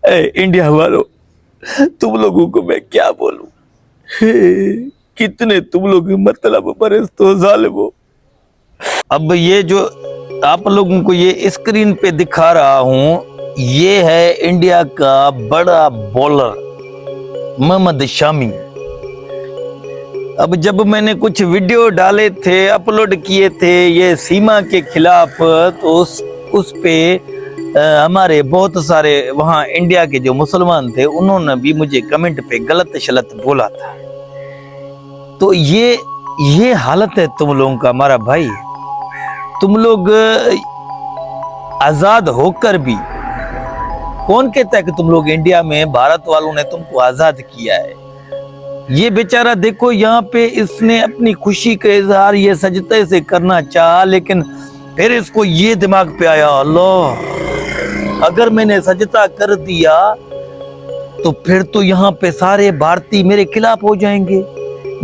India वालों, तुम लोगों को मैं क्या बोलूं। कितने तुम लोग मतलब परस्तो जालिमो। अब ये जो आप लोगों को ये स्क्रीन पे दिखा रहा हूं, ये है इंडिया का बड़ा बॉलर मोहम्मद शामी। अब जब मैंने कुछ वीडियो डाले थे, अपलोड किए थे ये सीमा के खिलाफ, तो उस पे हमारे बहुत सारे वहाँ इंडिया के जो मुसलमान थे, उन्होंने भी मुझे कमेंट पे गलत शलत बोला था। तो ये हालत है तुम लोगों का। हमारा भाई, तुम लोग आजाद होकर भी, कौन कहता है कि तुम लोग इंडिया में, भारत वालों ने तुमको आजाद किया है। ये बेचारा देखो, यहाँ पे इसने अपनी खुशी का इजहार ये सजते से करना चाहा, लेकिन फिर इसको ये दिमाग पे आया, अल्लाह अगर मैंने सजदा कर दिया तो फिर तो यहाँ पे सारे भारतीय मेरे खिलाफ हो जाएंगे,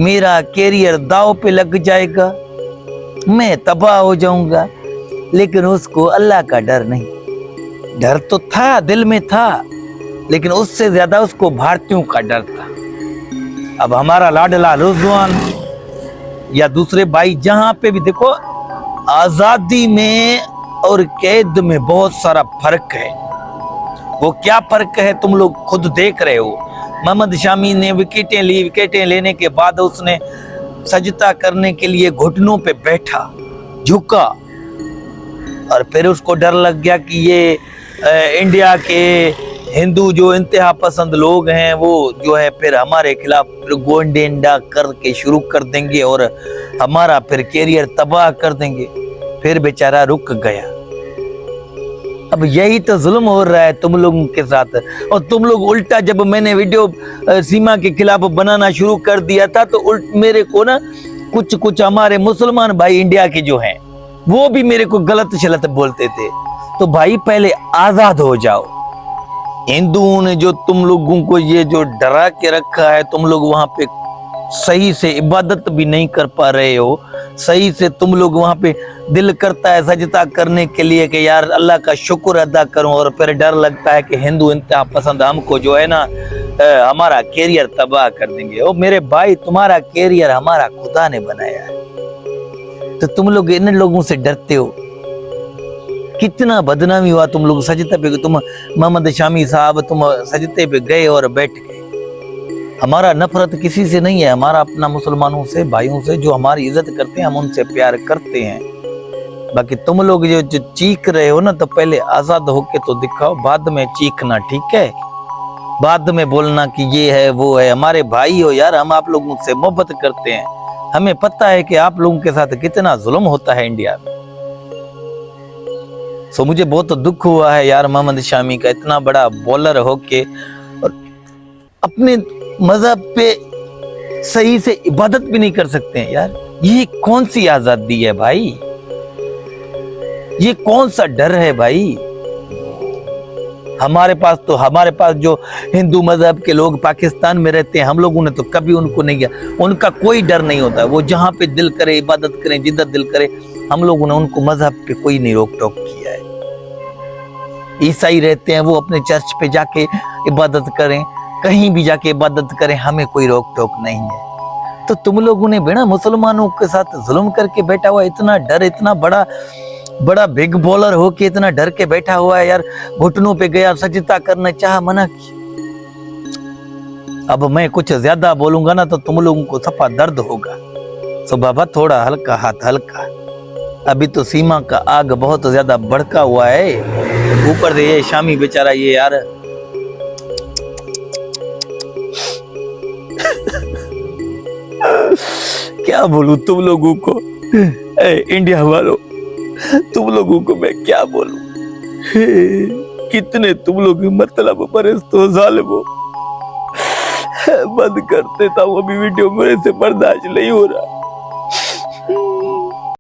मेरा कैरियर दाव पे लग जाएगा, मैं तबाह हो जाऊंगा। लेकिन उसको अल्लाह का डर नहीं, डर तो था, दिल में था, लेकिन उससे ज्यादा उसको भारतीयों का डर था। अब हमारा लाडला रिजवान या दूसरे भाई, जहां पे भी देखो, आजादी में और कैद में बहुत सारा फर्क है। वो क्या फर्क है तुम लोग खुद देख रहे हो। मोहम्मद शामी ने विकेटें ली, विकेटें लेने के बाद उसने सजदा करने के लिए घुटनों पे बैठा, झुका, और फिर उसको डर लग गया कि ये इंडिया के हिंदू जो इंतहा पसंद लोग हैं, वो जो है फिर हमारे खिलाफ गोंडेंडा करके शुरू कर देंगे और हमारा फिर कैरियर तबाह कर देंगे। फिर बेचारा रुक गया। अब यही तो जुल्म हो रहा है तुम लोगों के साथ। और तुम लोग उल्टा, जब मैंने वीडियो सीमा के खिलाफ बनाना शुरू कर दिया था, तो मेरे को ना कुछ हमारे मुसलमान भाई इंडिया के जो हैं, वो भी मेरे को गलत शलत बोलते थे। तो भाई पहले आजाद हो जाओ। हिंदुओं ने जो तुम लोगों को ये जो डरा के रखा है, तुम लोग वहां पे सही से इबादत भी नहीं कर पा रहे हो। सही से तुम लोग वहां पे दिल करता है सजदा करने के लिए कि यार अल्लाह का शुक्र अदा करूं, और फिर डर लगता है कि हिंदू इंतहा पसंद हमको जो है ना हमारा कैरियर तबाह कर देंगे। ओ मेरे भाई, तुम्हारा कैरियर हमारा खुदा ने बनाया है, तो तुम लोग इन लोगों से डरते हो। कितना बदनामी हुआ तुम लोग सजदे पे, तुम मोहम्मद शामी साहब तुम सजदे पे गए और बैठ गए। हमारा नफरत किसी से नहीं है, हमारा अपना मुसलमानों से, भाइयों से जो हमारी इज्जत करते हैं, हम उनसे प्यार करते हैं। बाकी तुम लोग जो चीख रहे हो ना, तो पहले आजाद होके तो दिखाओ, बाद में चीखना, ठीक है? बाद में बोलना कि ये है वो है। हमारे भाई हो यार, हम आप लोगों से मोहब्बत करते हैं, हमें पता है कि आप लोगों के साथ कितना जुल्म होता है इंडिया में। सो मुझे बहुत दुख हुआ है यार, मोहम्मद शामी का इतना बड़ा बॉलर होके और अपने मजहब पे सही से इबादत भी नहीं कर सकते हैं यार। ये कौन सी आजादी है भाई? ये कौन सा डर है भाई? हमारे पास जो हिंदू मजहब के लोग पाकिस्तान में रहते हैं, हम लोगों ने तो कभी उनको नहीं किया। उनका कोई डर नहीं होता, वो जहां पे दिल करे इबादत करें, जिद्दत दिल करे। हम लोगों ने उनको मजहब पे कोई नहीं रोक टोक किया है। ईसाई रहते हैं, वो अपने चर्च पे जाके इबादत करें, कहीं भी जाके इबादत करें, हमें कोई रोक टोक नहीं है। तो तुम लोगों ने बिना मुसलमानों के साथ जुल्म करके बैठा हुआ, इतना डर, इतना बड़ा बिग बॉलर हो के इतना डर के बैठा हुआ है यार। घुटनों पे गया, सजदा करना चाहा, मना किया। अब मैं कुछ ज्यादा बोलूंगा ना तो तुम लोगों को सफा दर्द होगा। तो बाबा थोड़ा हल्का हाथ, हल्का। अभी तो सीमा का आग बहुत ज्यादा भड़का हुआ है, ऊपर से ये शामी बेचारा, ये यार क्या बोलूं तुम लोगों को। इंडिया वालों, तुम लोगों को मैं क्या बोलूं। कितने तुम लोग मतलब परस्तो जालिमो। बंद करते था वो भी वीडियो, मेरे से बर्दाश्त नहीं हो रहा।